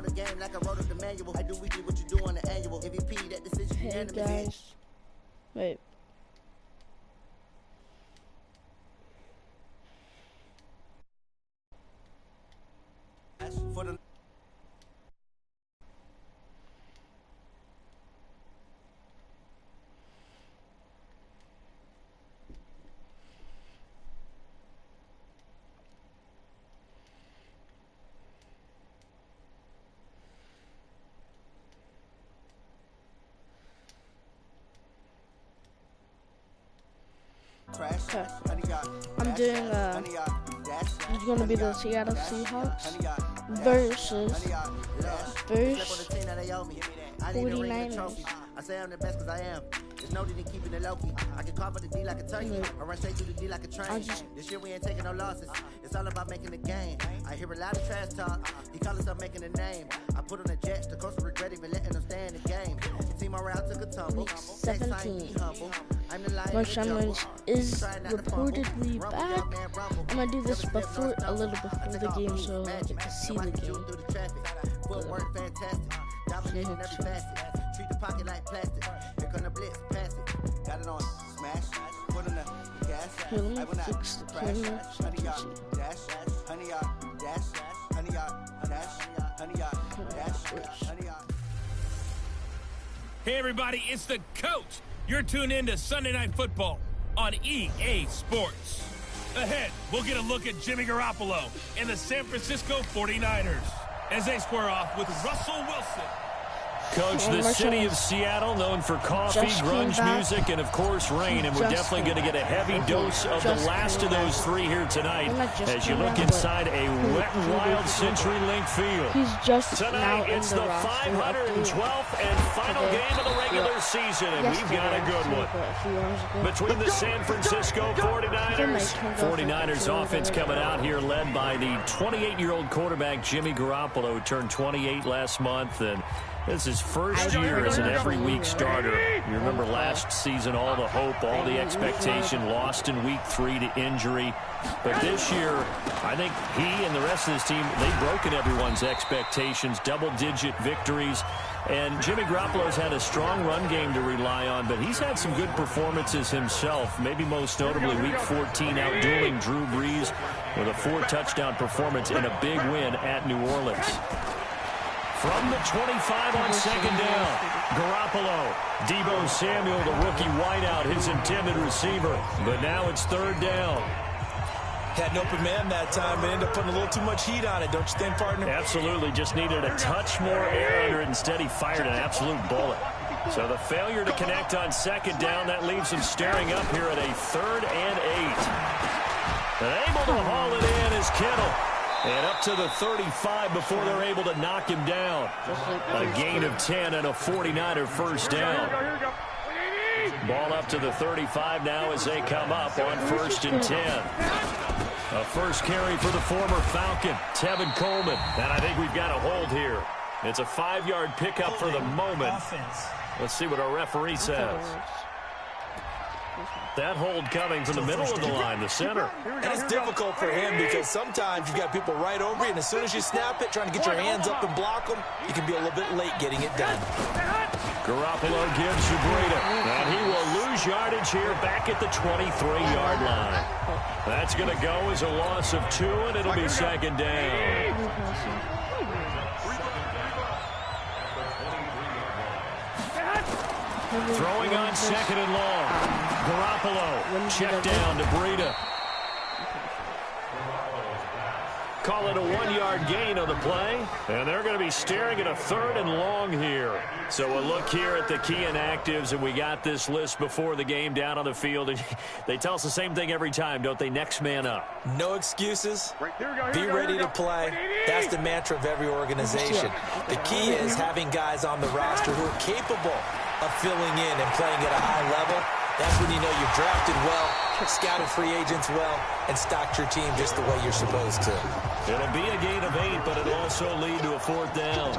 the game like I wrote up the manual. I do weekly what you do on the annual. MVP, that decision unanimous. Hey guys. Wait. For the Okay. I'm doing it's gonna be the Seattle Seahawks versus 49ers. I say I'm the best cause I am. There's no need in keeping it low key. I can carve the D like a turkey. I run straight through the D like a train. This year we ain't taking no losses. It's all about making the game. I hear a lot of trash talk. He call us up making a name. I put on the Jets. The coach regret even letting them stay in the game. The team around took a tumble. Week 17. Marshawn is reportedly back. I'm gonna do this a little before the game so I get to see the game. Footwork fantastic. Dominating every facet. Treat the pocket like plastic. Here come the blitz, pass it. Got it on, smash. Put on the gas. Here, let me fix the camera. Dash, honey yard, dash, honey yard, dash, honey yard, dash, honey yard. Hey everybody, it's the coach. You're tuned in to Sunday Night Football on EA Sports. Ahead, we'll get a look at Jimmy Garoppolo and the San Francisco 49ers as they square off with Russell Wilson. Coach, the city of Seattle, known for coffee, grunge music, and, of course, rain. And we're definitely going to get a heavy dose of the last of those three here tonight as you look inside a wet and wild CenturyLink field. Tonight, it's the 512th and final game of the regular season, and we've got a good one. Between the San Francisco 49ers offense coming out here led by the 28-year-old quarterback Jimmy Garoppolo, who turned 28 last month, and this is his first year as an every-week starter. You remember last season, all the hope, all the expectation, lost in week 3 to injury. But this year, I think he and the rest of his team, they've broken everyone's expectations, double-digit victories. And Jimmy Garoppolo's had a strong run game to rely on, but he's had some good performances himself, maybe most notably week 14 outdueling Drew Brees with a 4-touchdown performance in a big win at New Orleans. From the 25 on second down, Garoppolo, Deebo Samuel, the rookie wideout, his intended receiver. But now it's third down. Had an open man that time, but ended up putting a little too much heat on it, don't you think, partner? Absolutely. Just needed a touch more air under it. Instead, he fired an absolute bullet. So the failure to connect on second down, that leaves him staring up here at a 3rd and 8. And able to haul it in is Kittle. And up to the 35 before they're able to knock him down. A gain of 10 and a 49er first down. Ball up to the 35 now as they come up on 1st and 10. A first carry for the former Falcon, Tevin Coleman. And I think we've got a hold here. It's a 5-yard pickup for the moment. Let's see what our referee says. That hold coming from the middle of the line, the center. And it's difficult for him because sometimes you've got people right over you, and as soon as you snap it, trying to get your hands up and block them, you can be a little bit late getting it done. Garoppolo gives to Breida, and he will lose yardage here back at the 23-yard line. That's going to go as a loss of 2, and it'll be second down. Throwing on second and long. Garoppolo, check down to Breida. Call it a 1-yard gain on the play. And they're going to be staring at a 3rd and long here. So a look here at the key inactives, and we got this list before the game down on the field. And they tell us the same thing every time, don't they? Next man up. No excuses. Be ready to play. That's the mantra of every organization. The key is having guys on the roster who are capable of filling in and playing at a high level. That's when you know you've drafted well, scouted free agents well, and stocked your team just the way you're supposed to. It'll be a gain of 8, but it'll also lead to a 4th down.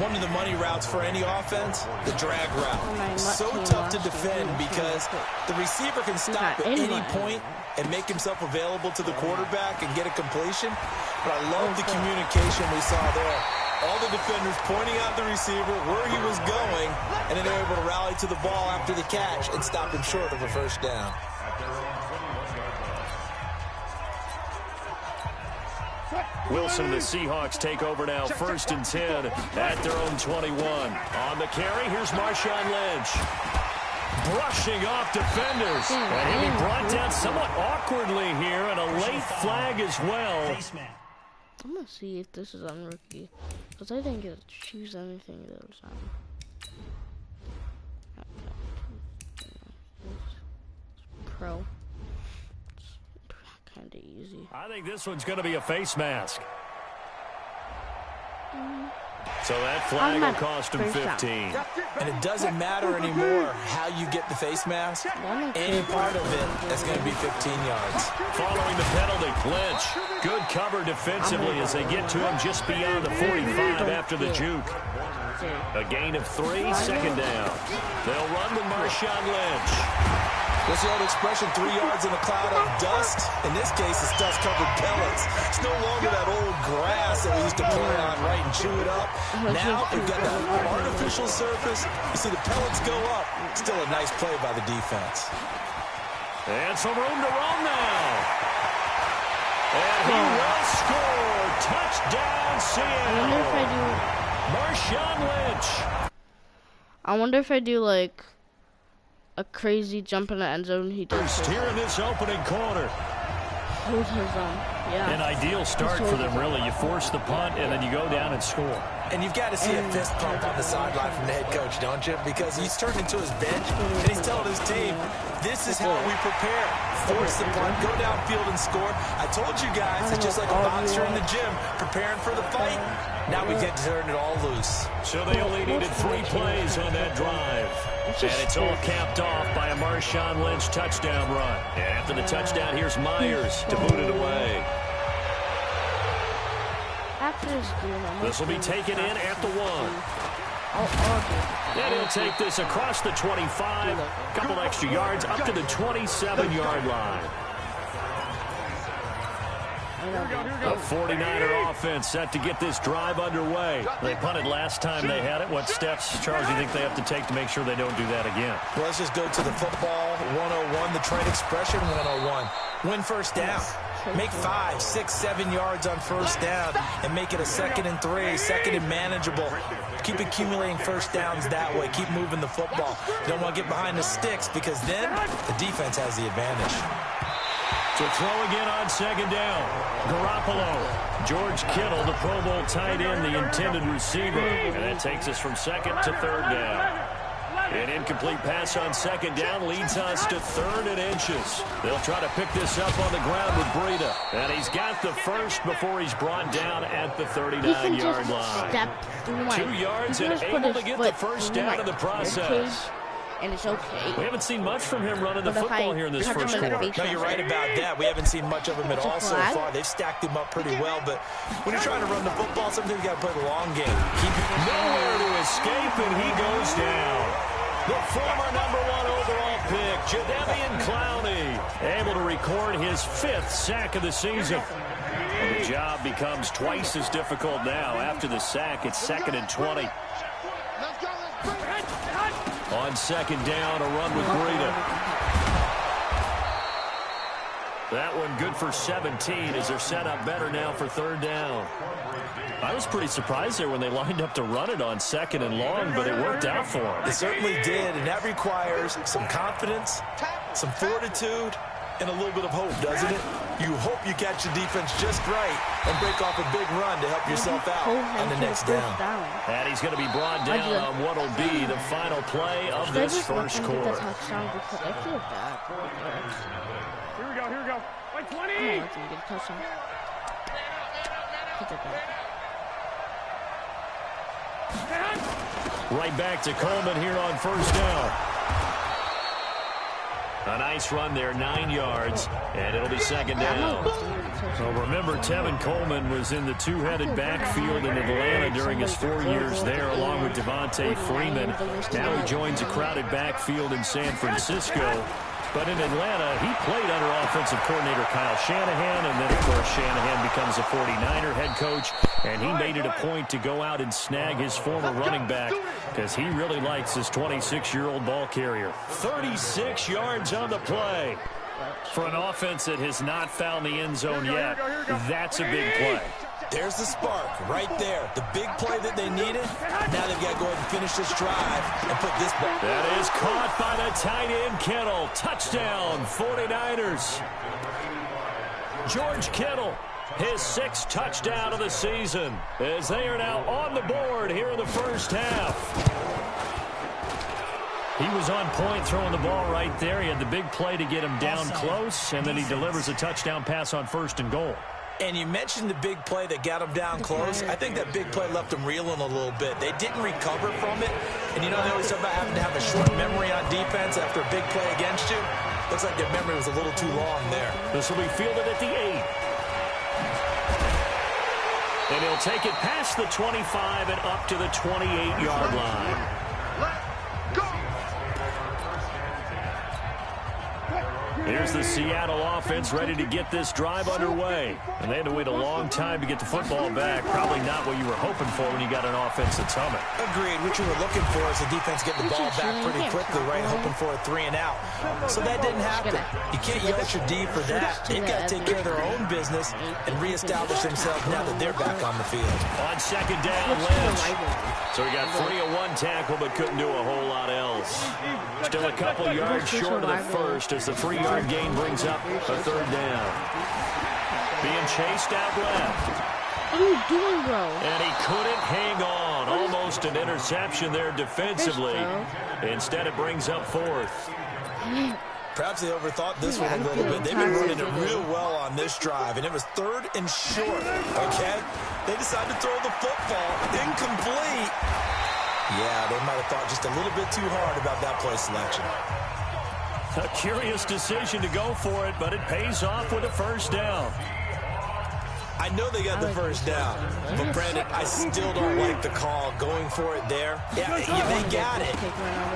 One of the money routes for any offense, the drag route. So tough to defend because the receiver can stop at any point and make himself available to the quarterback and get a completion. But I love the communication we saw there All the defenders pointing out the receiver where he was going, and then they're able to rally to the ball after the catch and stop him short of a first down. Wilson and the Seahawks take over now, 1st and 10 at their own 21. On the carry, here's Marshawn Lynch. Brushing off defenders. And he'll be brought down somewhat awkwardly here, and a late flag as well. I'm going to see if this is on rookie, because I didn't get to choose anything that was on. Pro. It's kind of easy. I think this one's going to be a face mask. So that flag will cost him 15. And it doesn't matter anymore how you get the face mask. Any part of it is going to be 15 yards. Following the penalty, Lynch. Good cover defensively as they get to him just beyond the 45 after the juke. A gain of 3, 2nd down. They'll run with Marshawn Lynch. What's the old expression, 3 yards in a cloud of dust? In this case, it's dust-covered pellets. It's no longer that old grass that we used to play on, right, and chew it up. Now, we've got that artificial surface. You see the pellets go up. Still a nice play by the defense. And some room to run now. And he will score. Touchdown, Seattle. Marshawn Lynch. I wonder if I do, like, a crazy jump in the end zone. He does here in this opening quarter. Hold his yeah. An ideal start for them, really. You force the punt, and then you go down and score. And you've got to see a fist pump on the sideline from the head coach, don't you? Because he's turned into his bench, and he's telling his team, this is how we prepare. Force the punt, go downfield and score. I told you guys, it's just like a boxer in the gym, preparing for the fight. Now we get to turn it all loose. So they only needed 3 plays on that drive. And it's all capped off by a Marshawn Lynch touchdown run. And after the touchdown, here's Myers to boot it away. This will be taken in at the 1. And he'll take this across the 25, a couple extra yards, up to the 27-yard line. A 49er offense set to get this drive underway. They punted last time they had it. What steps, Charles, do you think they have to take to make sure they don't do that again? Well, let's just go to the football 101, the trade expression 101. Win first down. Make 5, 6, 7 yards on first down and make it a 2nd and 3, 2nd and manageable. Keep accumulating first downs that way. Keep moving the football. You don't want to get behind the sticks because then the defense has the advantage. To throw again on 2nd down. Garoppolo. George Kittle, the Pro Bowl tight end, the intended receiver. And that takes us from 2nd to 3rd down. An incomplete pass on 2nd down leads us to 3rd and inches. They'll try to pick this up on the ground with Breida. And he's got the first before he's brought down at the 39-yard line. 2 yards and able to get the first down in the process. And it's okay. We haven't seen much from him running the football here in this first quarter. No, you're right about that. We haven't seen much of him at all so far. They've stacked him up pretty well, but when you're trying to run the football, sometimes you got to play the long game. Keep nowhere to escape, and he goes down. The former #1 overall pick, Jadeveon Clowney, able to record his 5th sack of the season. And the job becomes twice as difficult now. After the sack, it's 2nd and 20. On 2nd down, a run with Breida. That one good for 17 as they're set up better now for 3rd down. I was pretty surprised there when they lined up to run it on 2nd and long, but it worked out for them. It certainly did, and that requires some confidence, some fortitude, and a little bit of hope, doesn't it? You hope you catch the defense just right and break off a big run to help yourself out on the next down. And he's going to be brought down on what will be the final play of this first quarter. Here we go. Like 20! Right back to Coleman here on 1st down. A nice run there, 9 yards, and it'll be 2nd down. So remember, Tevin Coleman was in the two-headed backfield in Atlanta during his 4 years there, along with Devontae Freeman. Now he joins a crowded backfield in San Francisco. But in Atlanta, he played under offensive coordinator Kyle Shanahan, and then, of course, Shanahan becomes a 49er head coach, and he made it a point to go out and snag his former running back because he really likes his 26-year-old ball carrier. 36 yards on the play. For an offense that has not found the end zone yet, that's a big play. There's the spark right there. The big play that they needed. Now they've got to go ahead and finish this drive and put this ball. That is caught by the tight end, Kittle. Touchdown, 49ers. George Kittle, his 6th touchdown of the season, as they are now on the board here in the first half. He was on point throwing the ball right there. He had the big play to get him down close, and then he delivers a touchdown pass on 1st and goal. And you mentioned the big play that got him down close. I think that big play left him reeling a little bit. They didn't recover from it. And, you know, they always talk about having to have a short memory on defense after a big play against you. Looks like their memory was a little too long there. This will be fielded at the 8. And he'll take it past the 25 and up to the 28-yard line. Here's the Seattle offense ready to get this drive underway. And they had to wait a long time to get the football back. Probably not what you were hoping for when you got an offense that's humming. Agreed. What you were looking for is the defense getting the ball back pretty quickly, right? Hoping for a 3 and out. So that didn't happen. You can't yell at your D for that. They've got to take care of their own business and reestablish themselves now that they're back on the field. On 2nd down, Lynch. So he got free of 1 tackle but couldn't do a whole lot else. Still a couple yards short of the first as the 3-yard gain brings up a 3rd down. Being chased out left. What are you doing, bro? And he couldn't hang on. Almost an interception there defensively. Instead, it brings up 4th. Perhaps they overthought this one a little bit. They've been running it real well on this drive, and it was 3rd and short, okay? They decided to throw the football. Incomplete. Yeah, they might have thought just a little bit too hard about that play selection. A curious decision to go for it, but it pays off with a 1st down. I know they got the 1st down, but Brandon, I still don't like the call going for it there. Yeah, they got it,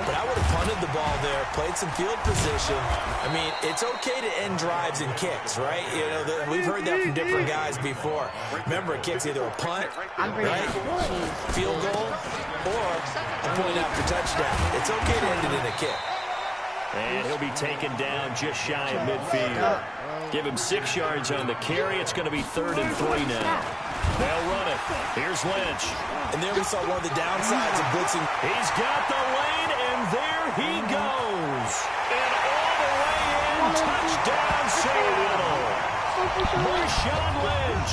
but I would have punted the ball there, played some field position. I mean, it's okay to end drives and kicks, right? You know, we've heard that from different guys before. Remember, a kick's either a punt, right, field goal, or a point after touchdown. It's okay to end it in a kick. And he'll be taken down just shy of midfield. Give him 6 yards on the carry. It's going to be 3rd and 3 now. They'll run it. Here's Lynch. And there we saw one of the downsides of blitzing. He's got the lane, and there he goes. And all the way in, touchdown Seattle. Marshawn Lynch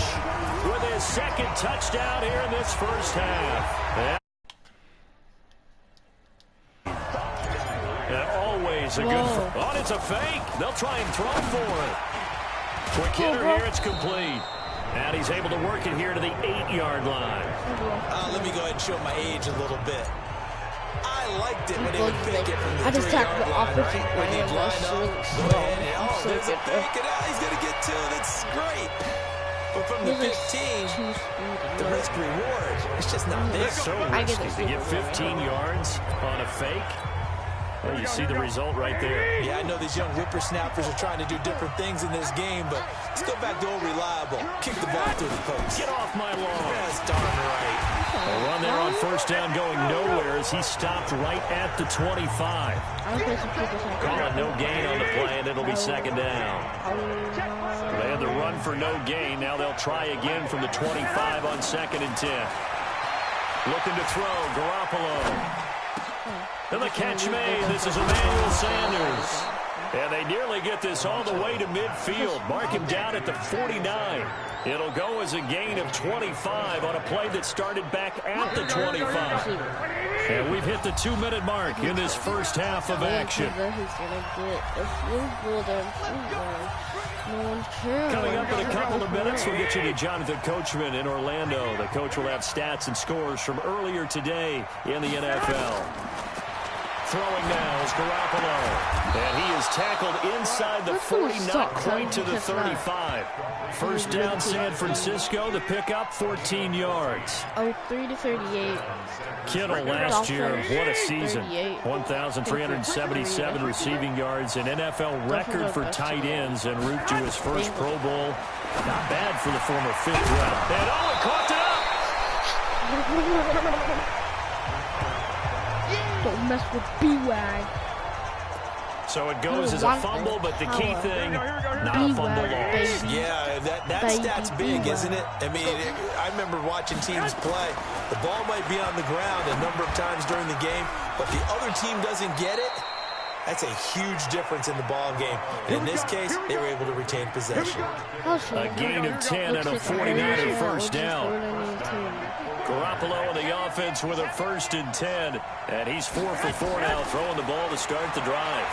with his 2nd touchdown here in this first half. Always a good. Oh, it's a fake. They'll try and throw for it. Quick hitter here. It's complete. And he's able to work it here to the 8-yard line. Let me go ahead and show my age a little bit. I liked it when they would fake it from the 3-yard line, right? When he'd line up, go ahead and, oh, there's a fake, and he's going to get 2. That's great. But from the 15, the risk reward, it's just not there. So risky to get 15 yards on a fake. Well, you see the result right there. Yeah, I know these young whippersnappers are trying to do different things in this game, but let's go back to old reliable. Kick the ball through the post. Get off my lawn. That's darn right. A run there on 1st down going nowhere as he stopped right at the 25. Calling no gain on the play, and it'll be 2nd down. They had the run for no gain. Now they'll try again from the 25 on 2nd and 10. Looking to throw, Garoppolo. And the catch made. This is Emmanuel Sanders. And they nearly get this all the way to midfield. Mark him down at the 49. It'll go as a gain of 25 on a play that started back at the 25. And we've hit the 2-minute mark in this first half of action. Coming up in a couple of minutes, we'll get you to Jonathan Coachman in Orlando. The coach will have stats and scores from earlier today in the NFL. throwing now is Garoppolo. And he is tackled inside the 40, not quite to the 35. First down, San Francisco. The pickup, 14 yards. Oh, 3-38. Kittle last year, what a season. 1,377 receiving yards, an NFL record for tight ends en route to his first Pro Bowl. Not bad for the former 5th round. And oh, it caught it up! Don't mess with B-Wag. So it goes as a fumble, but the key thing, not a fumble loss. Yeah, that stat's big, isn't it? I mean, I remember watching teams play. The ball might be on the ground a number of times during the game, but the other team doesn't get it. That's a huge difference in the ball game. And in this case, they were able to retain possession. A gain of 10 and a 49er first down. Garoppolo on the offense with a 1st and 10. And he's 4 for 4 now, throwing the ball to start the drive.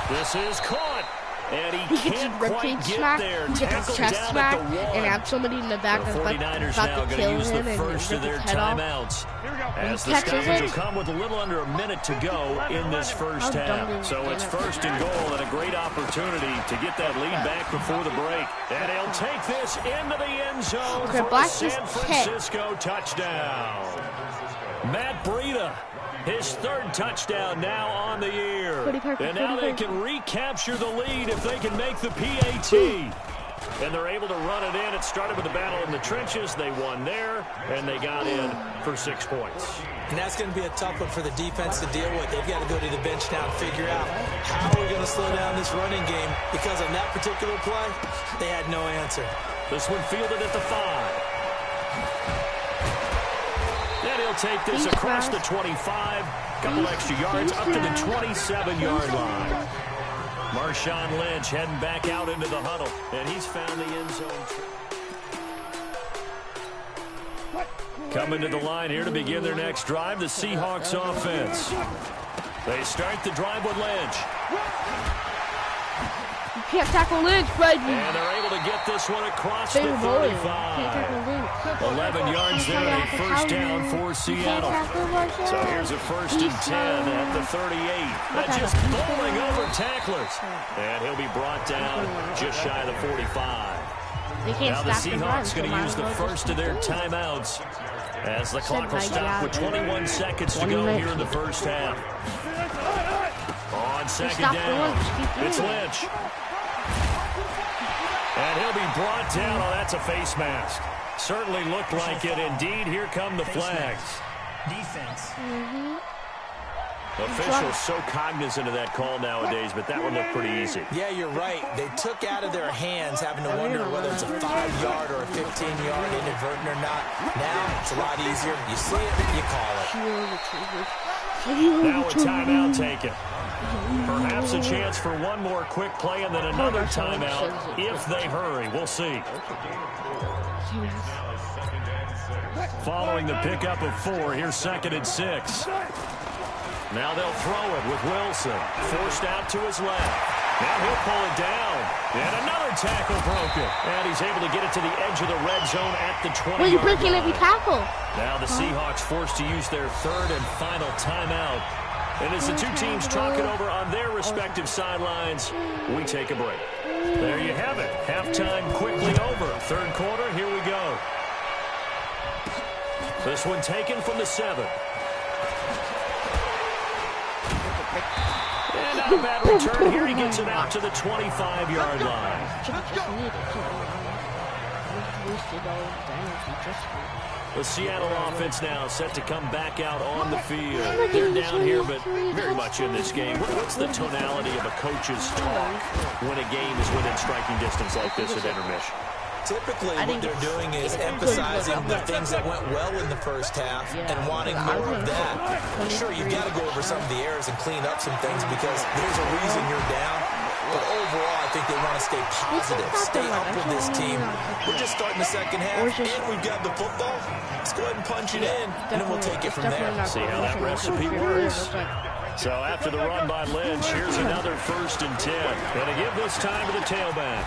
This is caught. And he can't quite get there. He gets his chest smack and have somebody in the back that's about to kill him and rip his head off. As the stoppage will come with a little under a minute to go in this first half. So it's 1st and goal and a great opportunity to get that lead back before the break. And he'll take this into the end zone for a San Francisco touchdown. Matt Breida, his 3rd touchdown now on the year. And now they can recapture the lead if they can make the PAT. And they're able to run it in. It started with the battle in the trenches. They won there, and they got in for 6 points. And that's going to be a tough one for the defense to deal with. They've got to go to the bench now and figure out how are we going to slow down this running game, because on that particular play, they had no answer. This one fielded at the 5. And he'll take this across the 25. Couple extra yards up to the 27-yard line. Marshawn Lynch heading back out into the huddle, and he's found the end zone. Coming to the line here to begin their next drive, the Seahawks offense. They start the drive with Lynch. You can't tackle Lynch, baby. And they're able to get this one across the 35. 11 yards there, a first down for Seattle. So here's a 1st and 10 at the 38. Just bowling over tacklers. And he'll be brought down just shy of the 45. Now the Seahawks going to use the first of their timeouts as the clock will stop with 21 seconds to go here in the first half. On 2nd down, it's Lynch. And he'll be brought down. Oh, that's a face mask. Certainly looked like it. Indeed, here come the flags. Defense. Officials so cognizant of that call nowadays, but that one looked pretty easy. Yeah, you're right. They took out of their hands, having to wonder whether it's a 5-yard or a 15-yard inadvertent or not. Now, it's a lot easier. You see it, you call it. Now a timeout taken. Perhaps a chance for one more quick play and then another timeout if they hurry. We'll see. Following the pickup of 4, here's 2nd and 6. Now they'll throw it with Wilson. Forced out to his left. Now he'll pull it down. And another tackle broken. And he's able to get it to the edge of the red zone at the 20-yard line. Well, you're breaking every tackle. Now the Seahawks forced to use their 3rd and final timeout. And as the two teams talk it over on their respective sidelines, we take a break. There you have it. Halftime quickly over. 3rd quarter, here we go. This one taken from the 7. And not a bad return. Here he gets it out to the 25-yard line. The Seattle offense now set to come back out on the field. They're down here, but very much in this game. What's the tonality of a coach's talk when a game is within striking distance like this at intermission? Typically, what they're doing is emphasizing the things that went well in the first half and wanting more of that. Sure, you've got to go over some of the errors and clean up some things because there's a reason you're down. But overall, I think they want to stay positive, stay up with this team. We're just starting the second half, and we've got the football. Let's go ahead and punch it in, and then we'll take it from there. See how that recipe works. So after the run by Lynch, here's another 1st and 10. Going to give this time to the tailback.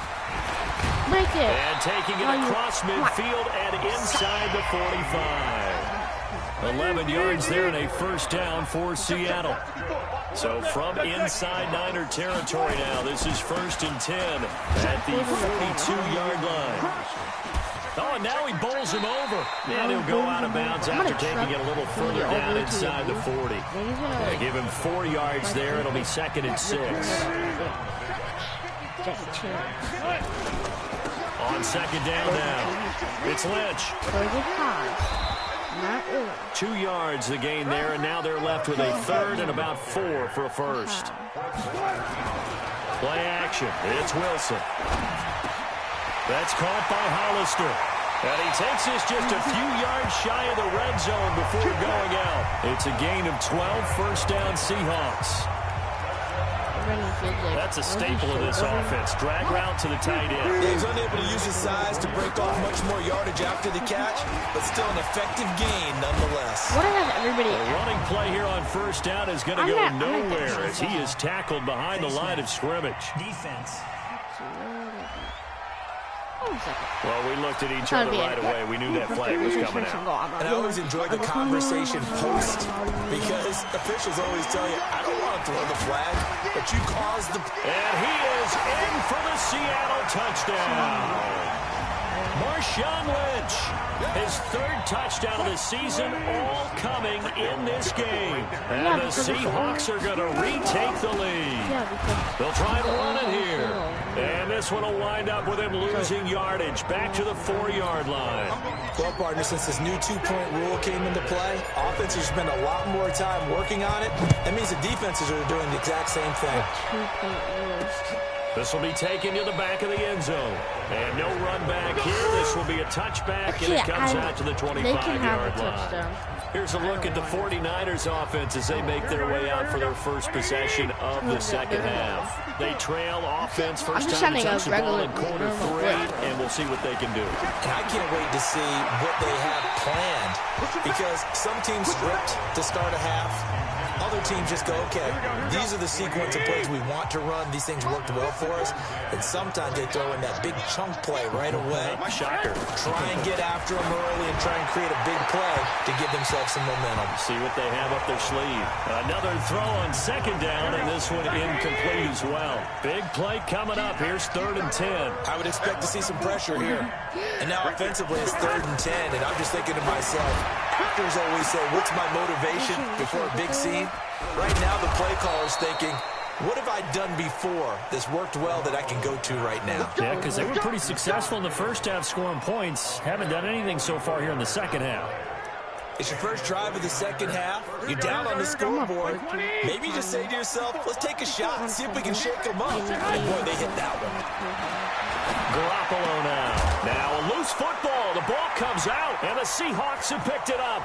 Make it. And taking it across midfield and inside the 45. 11 yards there and a first down for Seattle. So from inside Niner territory now, this is 1st and 10 at the 42-yard line. Oh, and now he bowls him over. And he'll go out of bounds after taking it a little further down inside the 40. They give him 4 yards there. It'll be 2nd and 6. On 2nd down now, it's Lynch. 2 yards the gain there, and now they're left with a 3rd and about 4 for a first. Play action. It's Wilson. That's caught by Hollister. And he takes this just a few yards shy of the red zone before going out. It's a gain of 12, first down Seahawks. That's a staple of this offense. Drag route to the tight end. Yeah, he's unable to use his size to break off much more yardage after the catch, but still an effective gain nonetheless. What I have everybody. The running play here on first down is going to go nowhere as he is tackled behind the line of scrimmage. Defense. Well, we looked at each other right away. We knew that flag was coming out. And I always enjoy the conversation post because officials always tell you, I don't want to throw the flag, but you caused the... And he is in for the Seattle touchdown. Marshawn Lynch, his 3rd touchdown of the season, all coming in this game. And the Seahawks are going to retake the lead. They'll try and run it here. And this one will wind up with him losing yardage back to the 4-yard line. Well, partner, since this new 2-point rule came into play, offenses spend a lot more time working on it. That means the defenses are doing the exact same thing. This will be taken to the back of the end zone. And no run back here. This will be a touchback, and it comes out to the 25-yard line. Here's a look at the 49ers offense as they make their way out for their first possession of the second half. They trail offense first time to touch the ball in quarter 3, and we'll see what they can do. And I can't wait to see what they have planned because some teams script to start a half. Other teams just go, okay, these are the sequence of plays we want to run. These things worked well for us. And sometimes they throw in that big chunk play right away. Shocker. Try and get after them early and try and create a big play to give themselves some momentum. See what they have up their sleeve. Another throw on 2nd down, and this one incomplete as well. Big play coming up. Here's 3rd and 10. I would expect to see some pressure here. And now offensively it's 3rd and 10, and I'm just thinking to myself, actors always say, what's my motivation before a big scene? Right now the play caller's thinking, what have I done before that's worked well that I can go to right now? Yeah, because they were pretty successful in the first half scoring points. Haven't done anything so far here in the second half. It's your first drive of the second half. You're down on the scoreboard. Maybe you just say to yourself, let's take a shot and see if we can shake them up. And boy, they hit that one. Garoppolo now. Now a loose football. The ball comes out, and the Seahawks have picked it up.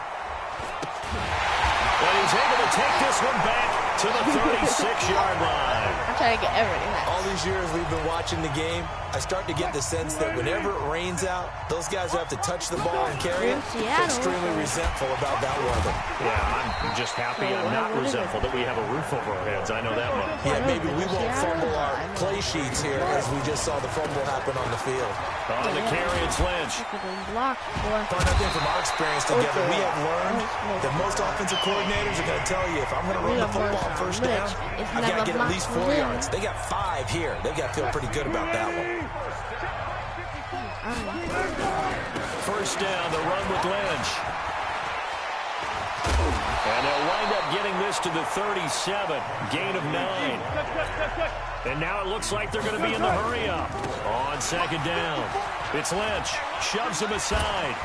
And he's able to take this one back to the 36-yard line. I'm trying to get everything back. All these years we've been watching the game, I start to get the sense that whenever it rains out, those guys who have to touch the ball and carry it are extremely resentful about that weather. Yeah, I'm just happy I'm not resentful that we have a roof over our heads. I know that much. Yeah, maybe we won't fumble our play sheets here as we just saw the fumble happen on the field. On the carry, it's Lynch. But I think from our experience together, we have learned that most offensive coordinators are going to tell you, if I'm going to run the football first down, I've got to get at least 4 yards. They got 5 here. They've got to feel pretty good about that one. First down, the run with Lynch. And they'll wind up getting this to the 37. Gain of 9. And now it looks like they're going to be in the hurry up. On 2nd down, it's Lynch. Shoves him aside.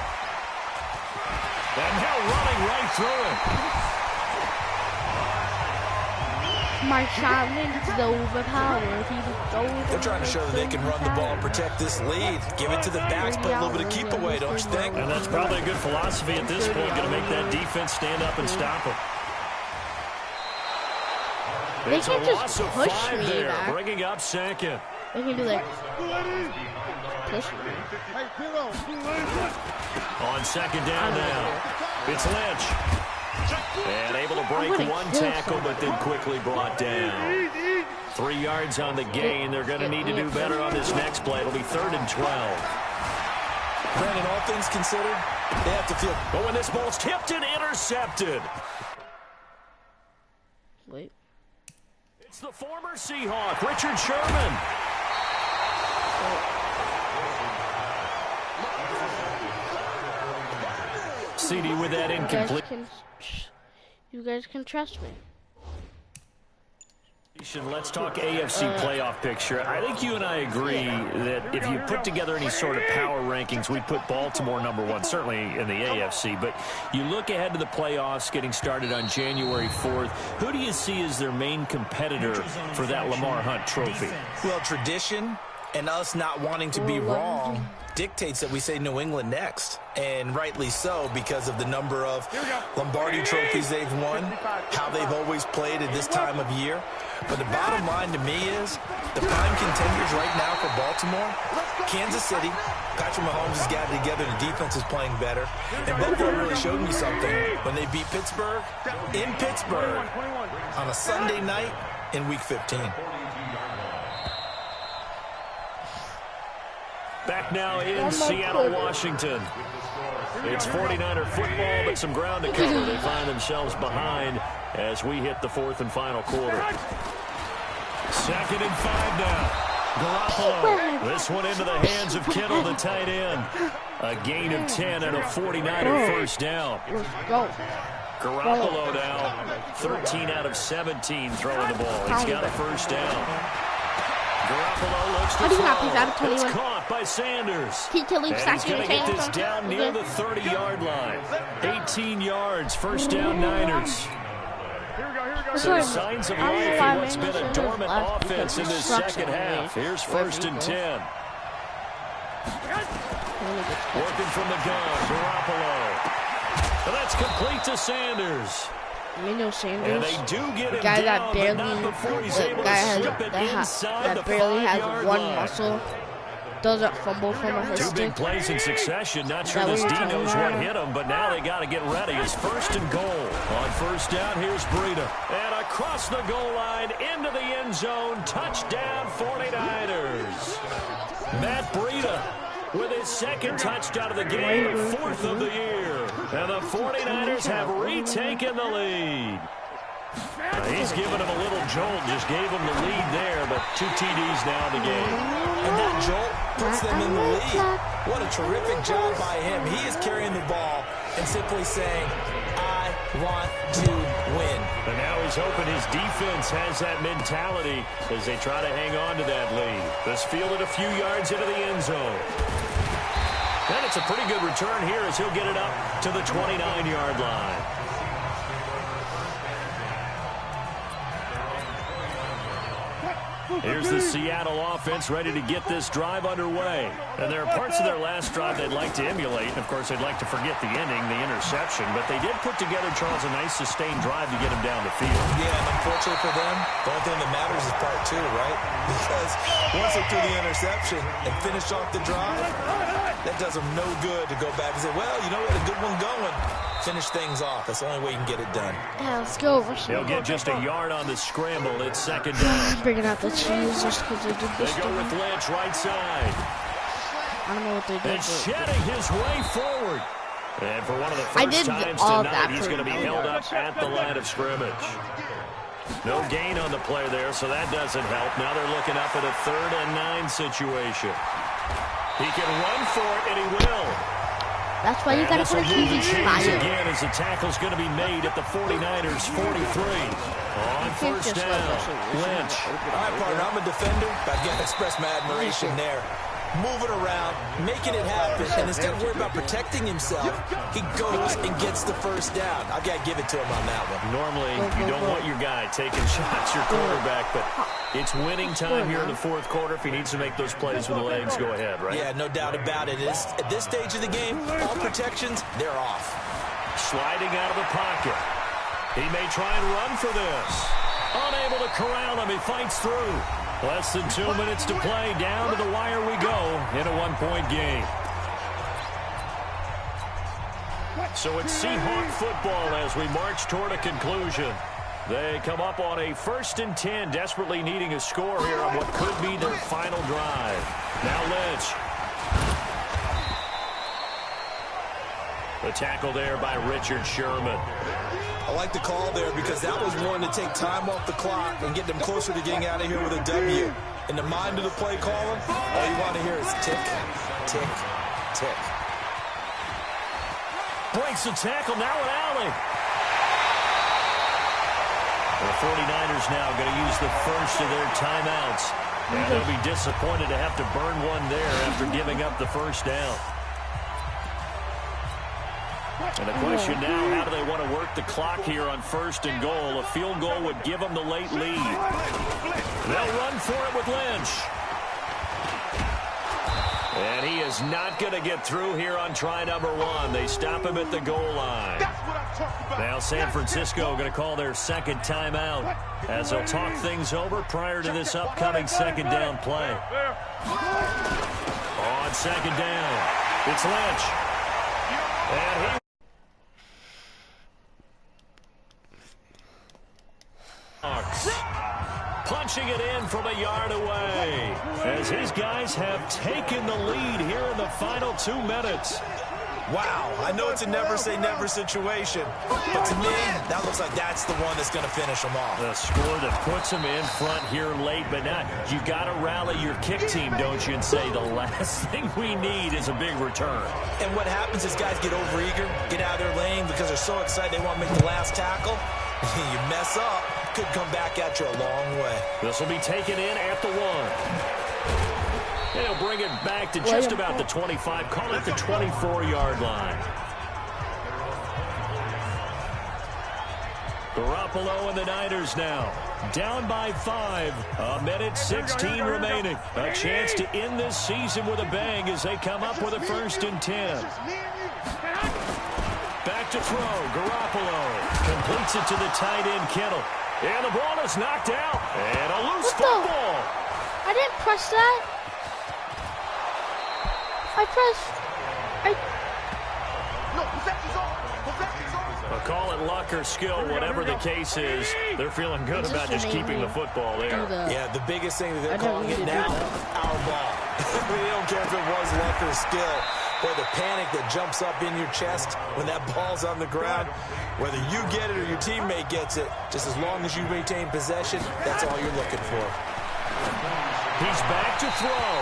And now running right through him. Marshawn Lynch is overpowered. They're trying to show that they can run the ball and protect this lead. Give it to the backs, play a little bit of keep away, don't you think? And that's probably a good philosophy at this point, going to make that defense stand up and stop them. They It's can a just loss of push 5 me there, back. bringing up 2nd. They can do like push me. On 2nd down now, it's Lynch. And able to break one tackle, but then quickly brought down. 3 yards on the gain. They're going to need to do better on this next play. It'll be 3rd and 12. Brandon, all things considered, they have to feel. But when this ball's tipped and intercepted. Wait. It's the former Seahawk, Richard Sherman. CD with that incomplete. You guys can trust me. Let's talk AFC playoff picture. I think you and I agree that if you put together any sort of power rankings, we'd put Baltimore #1, certainly in the AFC. But you look ahead to the playoffs getting started on January 4th. Who do you see as their main competitor for that Lamar Hunt trophy? Well, tradition and us not wanting to be wrong dictates that we say New England next. And rightly so, because of the number of Lombardi trophies they've won, how they've always played at this time of year. But the bottom line to me is the prime contenders right now for Baltimore, Kansas City. Patrick Mahomes has got it together. The defense is playing better. And Buffalo really showed me something when they beat Pittsburgh in Pittsburgh on a Sunday night in Week 15. Back now in Seattle, Washington. It's 49er football, but some ground to cover. They find themselves behind as we hit the fourth and final quarter. 2nd and 5 now. Garoppolo. This one into the hands of Kittle, the tight end. A gain of 10 and a 49er first down. Garoppolo now 13 out of 17 throwing the ball. He's got a first down. Garoppolo looks to throw. It's caught by Sanders. And he's going to get this down near the 30-yard line. 18 yards, first down Niners. So signs of life in what's been a dormant offense in this second half. Here's 1st and 10. Working from the gun, Garoppolo. And that's complete to Sanders. Sanders, and they do get the guy that barely, has one muscle, doesn't fumble from a Two big plays in succession. Not sure this D knows what hit him, but now they got to get ready. It's 1st and goal. On first down, here's Breida. And across the goal line, into the end zone. Touchdown, 49ers. Matt Breida with his 2nd touchdown of the game, 4th of the year. And the 49ers have retaken the lead. He's given him a little jolt, just gave him the lead there, but 2 TDs now in the game. And that jolt puts them in the lead. What a terrific job by him. He is carrying the ball and simply saying, I want to win. And now he's hoping his defense has that mentality as they try to hang on to that lead. This fielded a few yards into the end zone. And it's a pretty good return here as he'll get it up to the 29-yard line. Here's the Seattle offense ready to get this drive underway. And there are parts of their last drive they'd like to emulate. And, of course, they'd like to forget the ending, the interception. But they did put together, Charles, a nice sustained drive to get him down the field. Yeah, and unfortunately for them, the only thing that matters is part 2, right? Because once they threw the interception and finished off the drive, that does them no good to go back and say, well, you know, we had a good one going. Finish things off. That's the only way you can get it done. Yeah, let's go. He'll get just a yard on the scramble. It's 2nd down. Bringing out the cheese just because they did this. They go with Lynch right side. I don't know what they did. And shedding his way forward. And for one of the first times tonight, he's going to be held up at the line of scrimmage. No gain on the play there, so that doesn't help. Now they're looking up at a 3rd and 9 situation. He can run for it, and he will. That's why you got to put a TV fire. Again, as the tackle's going to be made at the 49ers 43. On first down, Lynch. All right, partner, I'm a defender, but I've got to express my admiration there. Moving around, making it happen, and instead of worrying about protecting himself, he goes and gets the first down. I've got to give it to him on that one. Normally, you don't want your guy taking shots, your quarterback, but it's winning time here in the 4th quarter. If he needs to make those plays with the legs, go ahead, right? Yeah, no doubt about it. At this stage of the game, all protections, they're off. Sliding out of the pocket. He may try and run for this. Unable to corral him. He fights through. Less than 2 minutes to play. Down to the wire we go in a 1-point game. So it's Seahawk football as we march toward a conclusion. They come up on a 1st and 10, desperately needing a score here on what could be their final drive. Now Lynch. The tackle there by Richard Sherman. I like the call there because that was one to take time off the clock and get them closer to getting out of here with a W. In the mind of the play caller, all you want to hear is tick, tick, tick. Breaks the tackle, now an alley. The 49ers now going to use the first of their timeouts. And they'll be disappointed to have to burn one there after giving up the first down. And the question now, how do they want to work the clock here on 1st and goal? A field goal would give them the late lead. They'll run for it with Lynch. And he is not going to get through here on try number 1. They stop him at the goal line. Now San Francisco going to call their second timeout as they'll talk things over prior to this upcoming second down play. On second down, it's Lynch. And he punching it in from a yard away as his guys have taken the lead here in the final 2 minutes. Wow, I know it's a never-say-never situation, but to me, that looks like that's the one that's going to finish them off. The score that puts them in front here late, but now you got to rally your kick team, don't you, and say the last thing we need is a big return. And what happens is guys get overeager, get out of their lane because they're so excited they want to make the last tackle. You mess up, could come back at you a long way. This will be taken in at the 1. They'll bring it back to just about the 25. Call it the 24-yard line. Garoppolo and the Niners now down by 5. 1:16 remaining. A chance to end this season with a bang as they come up with a 1st and 10. Back to throw. Garoppolo completes it to the tight end, Kittle. And the ball is knocked out. And a loose football. I didn't press that. Call it luck or skill, whatever the case is. They're feeling good about just keeping the football there. Yeah, the biggest thing that they're calling it now, our ball. They don't care if it was luck or skill. Or the panic that jumps up in your chest when that ball's on the ground. Whether you get it or your teammate gets it, just as long as you maintain possession, that's all you're looking for. He's back to throw.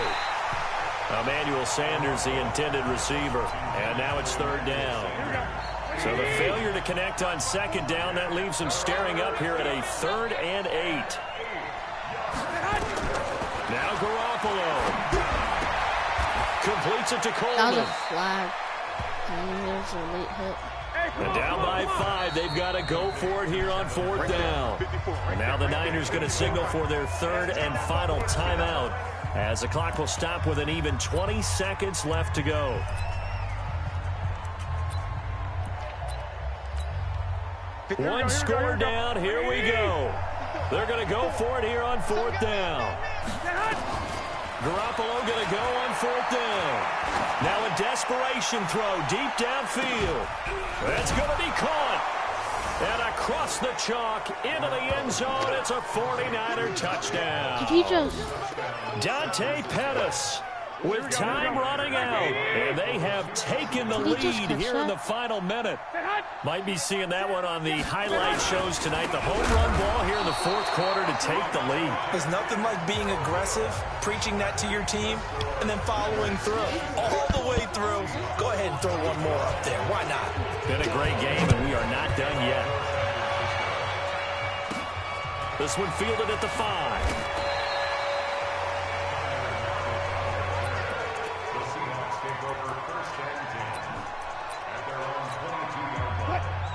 Emmanuel Sanders, the intended receiver. And now it's 3rd down. So the failure to connect on 2nd down, that leaves him staring up here at a 3rd and 8. Now Garoppolo completes it to Coleman. That was a flag. There's a late hit. And down by 5, they've got to go for it here on 4th down. And now the Niners going to signal for their 3rd and final timeout as the clock will stop with an even 20 seconds left to go. One score down, here we go. They're going to go for it here on 4th down. Garoppolo going to go on 4th down. Now a desperation throw deep downfield. That's going to be caught. And across the chalk into the end zone, it's a 49er touchdown. Did he just... Dante Pettis with time running out. And they have taken the lead here in the final minute. Might be seeing that one on the highlight shows tonight. The home run ball here in the 4th quarter to take the lead. There's nothing like being aggressive, preaching that to your team, and then following through. All the way through. Go ahead and throw one more up there. Why not? Been a great game, and we are not done yet. This one fielded at the 5.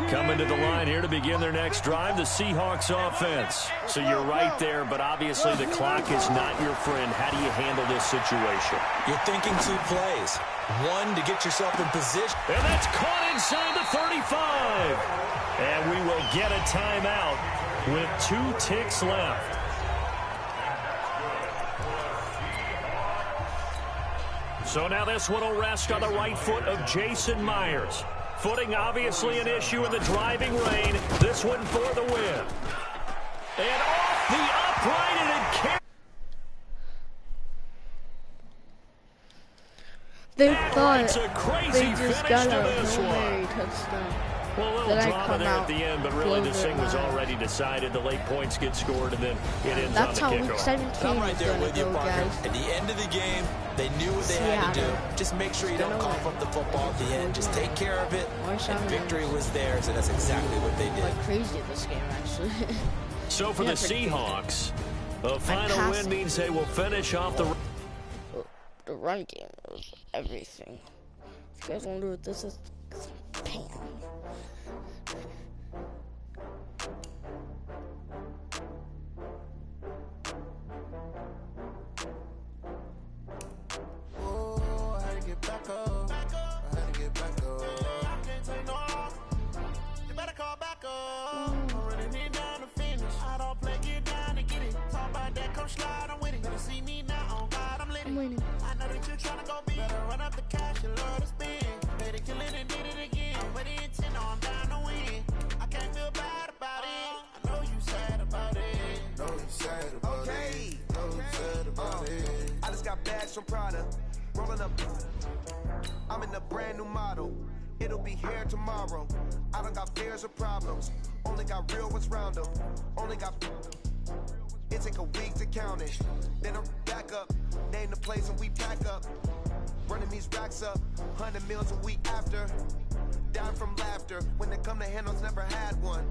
Coming to the line here to begin their next drive, the Seahawks offense. So you're right there, but obviously the clock is not your friend. How do you handle this situation? You're thinking 2 plays. One, to get yourself in position. And that's caught inside the 35. And we will get a timeout with 2 ticks left. So now this one will rest on the right foot of Jason Myers. Footing obviously an issue in the driving rain. This one for the win. And off the upright and it They thought It's a crazy they just finish got to a this Hail one. Mary touchdown. Well, a little Then I drama come there at out, the end, but really blow this their thing was mind. already decided. The late points get scored, and then it ends That's how on the week kickoff. 17 I'm right is there gonna with you, go, Parker. guys. At the end of the game, they knew what they had to do. Seattle. Just make sure you Gonna don't cough win. up the football at the end. Just take care of it, March and on victory was theirs, and that's exactly what they did. Like crazy in this game, actually. So for Yeah, the pretty Seahawks, a final passed. win means they will finish off the... The run game was everything. If you guys wonder what this is, bam. I'm winning. I know that you're trying to go big. Better run up the cash, you love to spend. Made a killing and did it again. With the intent, I'm down to win. I can't feel bad about it. I know you sad about it. Know you sad about it. Know you sad about it. I just got bags from Prada. Rolling up. I'm in a brand new model. It'll be here tomorrow. I don't got fears or problems. Only got real ones round them. Only got... It take a week to count it. Then I'm back up. Name the place and we pack up. Running these racks up. 100 meals a week after. Down from laughter. When they come to handles, never had one.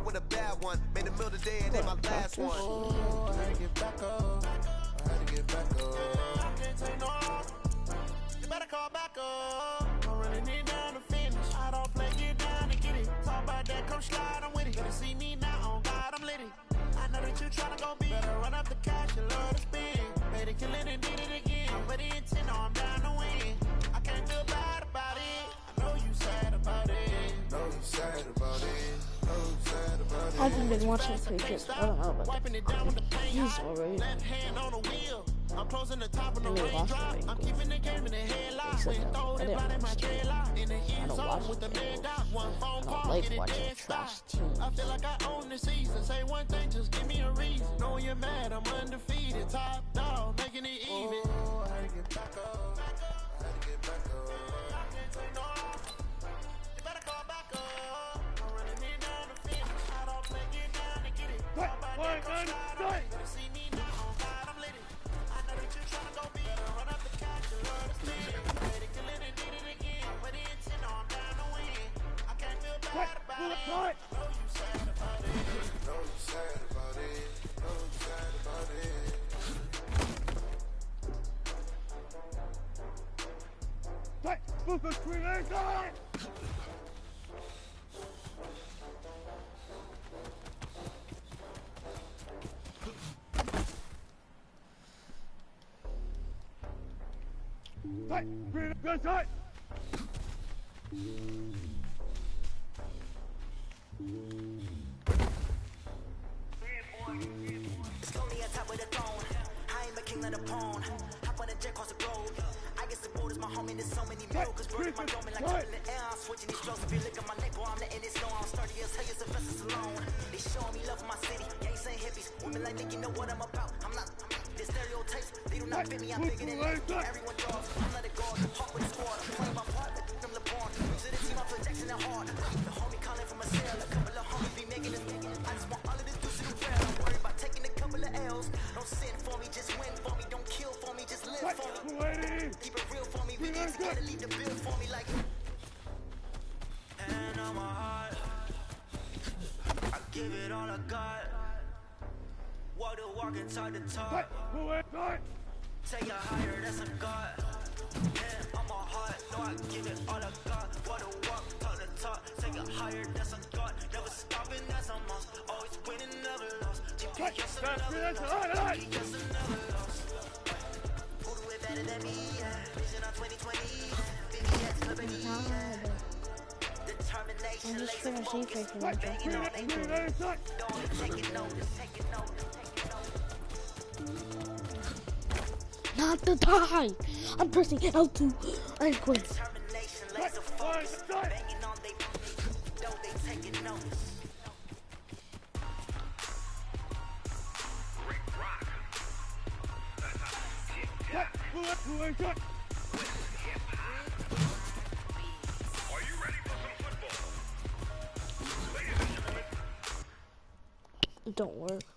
With a bad one. Made a meal today and then my last one. Oh, I had to get back up. I had to get back up. I can't take no. You better call back up. I'm running it down to finish. I don't play, get down to get it. Talk about that, come slide, I'm with it. Better see me now, on God, I'm lit it. I know that you tryna go big. Better run up the cash, you love to spend. Made a killing and did it again. With the intent, I'm down to win. I can't feel bad about it. I know you sad about it. Know you sad about it. Know you sad about it. I haven't been watching Patriots. I don't know about he's already. Left hand on the wheel. I'm closing the top of the I mean, raindrop. watch the I'm Bengals. keeping the game in the headlock. Except When throw I it didn't blind in my watch the dreadlock. In the end I don't zone watch with the the man Bengals. dot. One phone I don't call, like get it watching dead trash stop. teams. I feel like I own the season. Say one thing, just give me a reason. Knowing you're mad, I'm undefeated. Top dog, making it even. Oh, I had to get back up. I had to get back up. I can't take no. You better call back up. I'm running it down the finish. I don't play, get down to get it. Talk about that, come slide. Better see me now, on God, I'm lit it. I know that you're trying to go big. Better run up the cash, you love to spend. Made a killing and did it again. With the intent, I'm down to win. I can't feel bad about it. Know you sad about it. Know you sad about it. Know you sad about it. Right, move the screen, Right, green, good side. Slowly on top of the throne. I am a king of the pawn. Hop on a jet across the globe. I guess the borders my homie. There's so many miracles. Bird in my dome like up in the air. I'm switching these strokes. If you look at my neck, boy, I'm letting it snow. I'm sturdy as hell, Sylvester Stallone. They showing me love for my city. Gangs ain't hippies. Women like Nick, you know what I'm about. I'm not the stereotypes. They do not fit me. I'm bigger than life. Everyone draws. I'm not a guard. Hawk with the squad. I'm playing my part. From LeBron. To the team, I'm projecting it hard. The homie calling from a cell. A couple of homies be making this. I just want all of this juice in the well. I'm worried about taking a couple of L's. Don't sin for me, just win for me. Don't kill for me, just live for me. Keep it real for me. We need to leave the bill for me like. And on my heart, I give it all I got. Walk the walk inside the top. Take it higher, that's a God. And on my heart, no, I give it all I got. Walk the walk, talk the talk. Take it higher, that's a God. Never stopping, that's a must. Always winning, never lost. GPS never lost. GPS never lost. Who do it better than me? Vision on 2020. VVS, liberty. Determination, laser focus. Banging on they don't take it notice, take it notice, take it notice. Not the time. I'm pressing L2. I quit. Determination, laser focus. Banging on they don't they take it notice. It don't work.